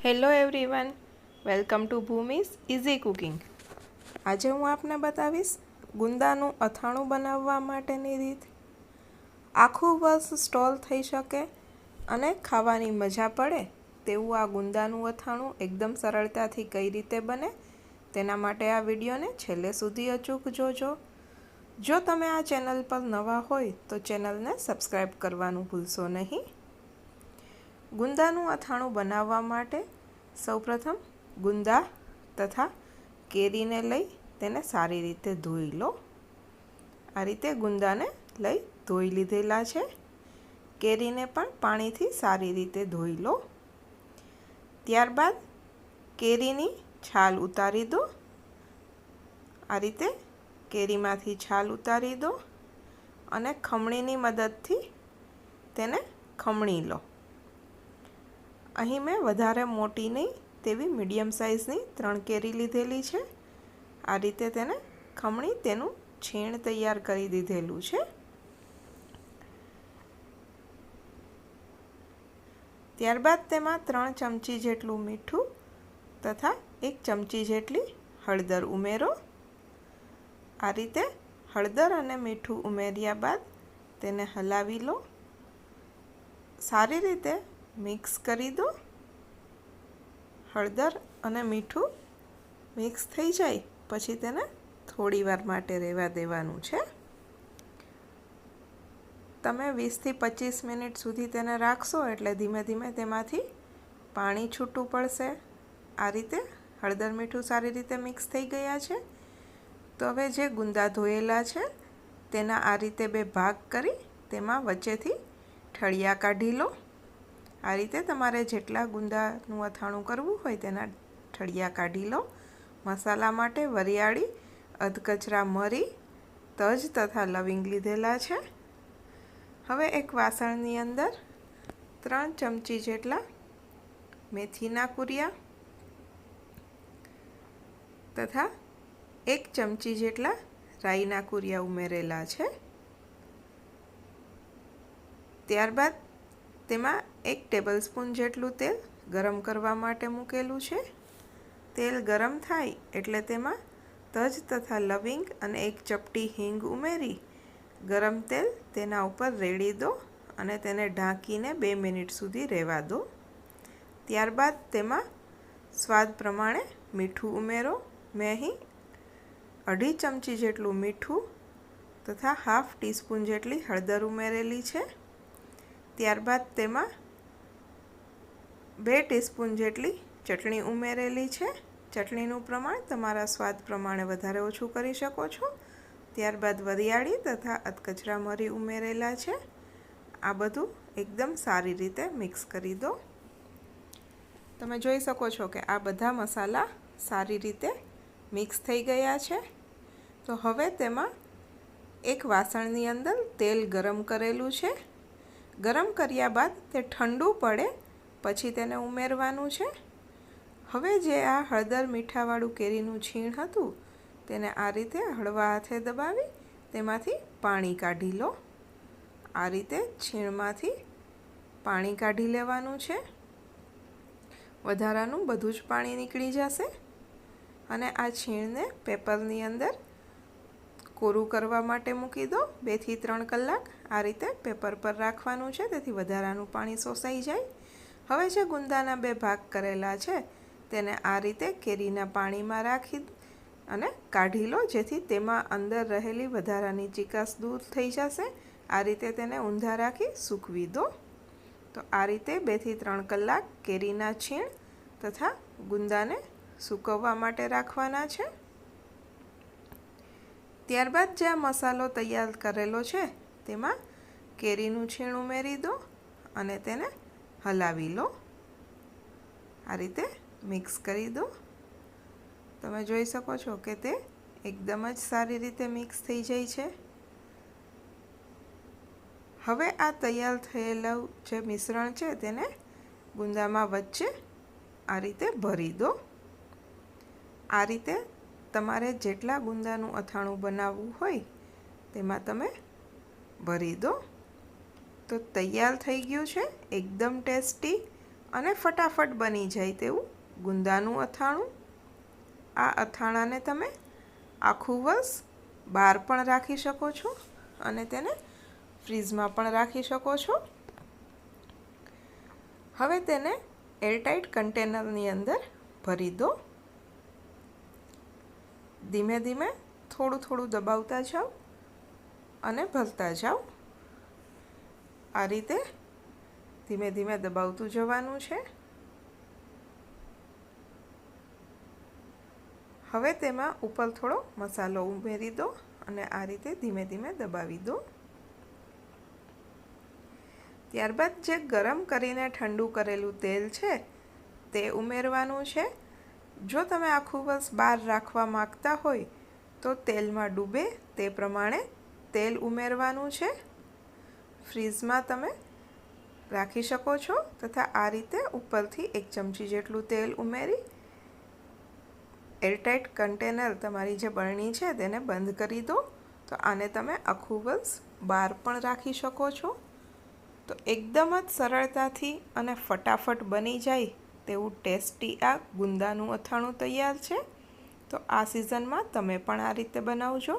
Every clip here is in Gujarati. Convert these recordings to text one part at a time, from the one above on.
Hello everyone, welcome to Bhumi's easy cooking. આજે હું આપને બતાવીશ ગુંદાનું અથાણું બનાવવા માટેની રીત। આખું વર્ષ સ્ટોર થઈ શકે અને ખાવાની મજા પડે તેવું આ ગુંદાનું અથાણું એકદમ સરળતાથી કઈ રીતે બને તેના માટે આ વિડીયોને છેલ્લે સુધી અચૂક જોજો। જો તમે આ ચેનલ પર નવા હોય તો ચેનલને સબસ્ક્રાઈબ કરવાનું ભૂલશો નહીં। ગુંદાનું અથાણું બનાવવા માટે સૌપ્રથમ ગુંદા તથા કેરીને લઈ તેને સારી રીતે ધોઈ લો। આ રીતે ગુંદાને લઈ ધોઈ લીધેલા છે। કેરીને પણ પાણીથી સારી રીતે ધોઈ લો। ત્યારબાદ કેરીની છાલ ઉતારી દો। આ રીતે કેરીમાંથી છાલ ઉતારી દો અને ખમણીની મદદથી તેને ખમણી લો। અહીં મેં વધારે મોટી નહીં તેવી મીડિયમ સાઇઝની 3 કેરી લીધેલી છે। આ રીતે તેને ખમણી તેનું છીણ તૈયાર કરી દીધેલું છે। ત્યારબાદ તેમાં 3 ચમચી જેટલું મીઠું તથા 1 ચમચી જેટલી હળદર ઉમેરો। આ રીતે હળદર અને મીઠું ઉમેર્યા બાદ તેને હલાવી લો। સારી રીતે મિક્સ કરી દો। હળદર અને મીઠું મિક્સ થઈ જાય પછી તેને થોડી વાર માટે રહેવા દેવાનું છે। તમે 20 થી 25 મિનિટ સુધી તેને રાખશો એટલે ધીમે ધીમે તેમાંથી પાણી છૂટું પડશે। આ રીતે હળદર મીઠું સારી રીતે મિક્સ થઈ ગયા છે। તો હવે જે ગુંદા ધોયેલા છે તેના આ રીતે 2 ભાગ કરી તેમાં વચ્ચેથી ઠળિયા કાઢી લો। આ રીતે તમારે જેટલા ગુંદાનું અથાણું કરવું હોય તેના ઠળિયા કાઢી લો। મસાલા માટે વરિયાળી, અધકચરા મરી, તજ તથા લવિંગ લીધેલા છે। હવે એક વાસણની અંદર 3 ચમચી જેટલા મેથીના કુરિયા તથા 1 ચમચી જેટલા રાઈના કુરિયા ઉમેરેલા છે। ત્યારબાદ તેમાં 1 ટેબલસ્પૂન જેટલું તેલ ગરમ કરવા માટે મૂકેલું છે। તેલ ગરમ થાય એટલે તેમાં તજ તથા લવિંગ અને 1 ચપટી હિંગ ઉમેરી ગરમ તેલ તેના ઉપર રેડી દો અને તેને ઢાંકીને 2 મિનિટ સુધી રહેવા દો। ત્યારબાદ તેમાં સ્વાદ પ્રમાણે મીઠું ઉમેરો। મેં અહીં 2.5 ચમચી જેટલું મીઠું તથા 1/2 ટીસ્પૂન જેટલી હળદર ઉમેરેલી છે। ત્યારબાદ તેમાં 2 ટીસ્પૂન જેટલી ચટણી ઉમેરેલી છે। ચટણીનું પ્રમાણ તમારા સ્વાદ પ્રમાણે વધારે ઓછું કરી શકો છો। ત્યારબાદ વરિયાળી તથા અધકચરા મરી ઉમેરેલા છે। આ બધું એકદમ સારી રીતે મિક્સ કરી દો। તમે જોઈ શકો છો કે આ બધા મસાલા સારી રીતે મિક્સ થઈ ગયા છે। તો હવે તેમાં એક વાસણની અંદર તેલ ગરમ કરેલું છે। ગરમ કર્યા બાદ તે ઠંડુ પડે પછી તેને ઉમેરવાનું છે। હવે જે આ હળદર મીઠાવાળું કેરીનું છીણ હતું તેને આ રીતે હળવા હાથે દબાવી તેમાંથી પાણી કાઢી લો। આ રીતે છીણમાંથી પાણી કાઢી લેવાનું છે। વધારાનું બધું જ પાણી નીકળી જશે અને આ છીણને પેપરની અંદર કોરું કરવા માટે મૂકી દો। 2 થી 3 કલાક આ રીતે પેપર પર રાખવાનું છે તેથી વધારાનું પાણી શોષાઈ જાય। હવે જે ગુંદાના 2 ભાગ કરેલા છે તેને આ રીતે કેરીના પાણીમાં રાખી અને કાઢી લો જેથી તેમાં અંદર રહેલી વધારાની ચીકાશ દૂર થઈ જશે। આ રીતે તેને ઊંધા રાખી સૂકવી દો। તો આ રીતે 2 થી 3 કલાક કેરીના છીણ તથા ગુંદાને સૂકવવા માટે રાખવાના છે। ત્યારબાદ જે આ મસાલો તૈયાર કરેલો છે તેમાં કેરીનું છીણ ઉમેરી દો અને તેને હલાવી લો। આ રીતે મિક્સ કરી દો। તમે જોઈ શકો છો કે તે એકદમ જ સારી રીતે મિક્સ થઈ જાય છે। હવે આ તૈયાર થયેલું જે મિશ્રણ છે તેને ગુંદામાં વચ્ચે આ રીતે ભરી દો। આ રીતે તમારે જેટલા ગુંદાનું અથાણું બનાવવું હોય તેમાં તમે ભરી દો। તો તૈયાર થઈ ગયું છે એકદમ ટેસ્ટી અને ફટાફટ બની જાય તેવું ગુંદાનું અથાણું. આ અથાણાને તમે આખું વર્ષ બહાર પણ રાખી શકો છો અને તેને ફ્રીઝમાં પણ રાખી શકો છો. હવે તેને એરટાઇટ કન્ટેનરની અંદર ભરી દો. ધીમે ધીમે થોડું થોડું દબાવતા જાઓ અને ભરતા જાઓ. આ રીતે ધીમે ધીમે દબાવતું જવાનું છે. હવે તેમાં ઉપર થોડો મસાલો ઉમેરી દો અને આ રીતે ધીમે ધીમે દબાવી દો. ત્યારબાદ જે ગરમ કરીને ઠંડુ કરેલું તેલ છે તે ઉમેરવાનું છે. જો તમે આખું વર્ષ બહાર રાખવા માગતા હોય તો તેલમાં ડૂબે તે પ્રમાણે તેલ ઉમેરવાનું છે. ફ્રીઝમાં તમે રાખી શકો છો તથા આ રીતે ઉપરથી 1 ચમચી જેટલું તેલ ઉમેરી એરટાઇટ કન્ટેનર તમારી જે બરણી છે તેને બંધ કરી દો. તો આને તમે આખું વર્ષ બહાર પણ રાખી શકો છો. તો એકદમ જ સરળતાથી અને ફટાફટ બની જાય તેવું ટેસ્ટી આ ગુંદાનું અથાણું તૈયાર છે. તો આ સિઝનમાં તમે પણ આ રીતે બનાવજો.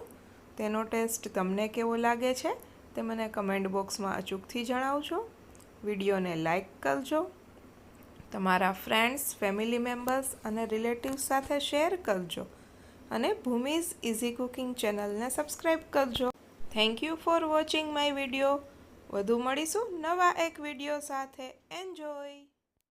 તેનો ટેસ્ટ તમને કેવો લાગે છે તે મને કમેન્ટ બોક્સમાં અચૂકથી જણાવજો. વિડીયોને લાઈક કરજો, તમારા ફ્રેન્ડ્સ, ફેમિલી મેમ્બર્સ અને રિલેટિવ્સ સાથે શેર કરજો અને ભૂમિઝ ઇઝી કુકિંગ ચેનલને સબસ્ક્રાઈબ કરજો. Thank you for watching my video. વધુ મળીશું નવા એક વિડીયો સાથે. એન્જોય.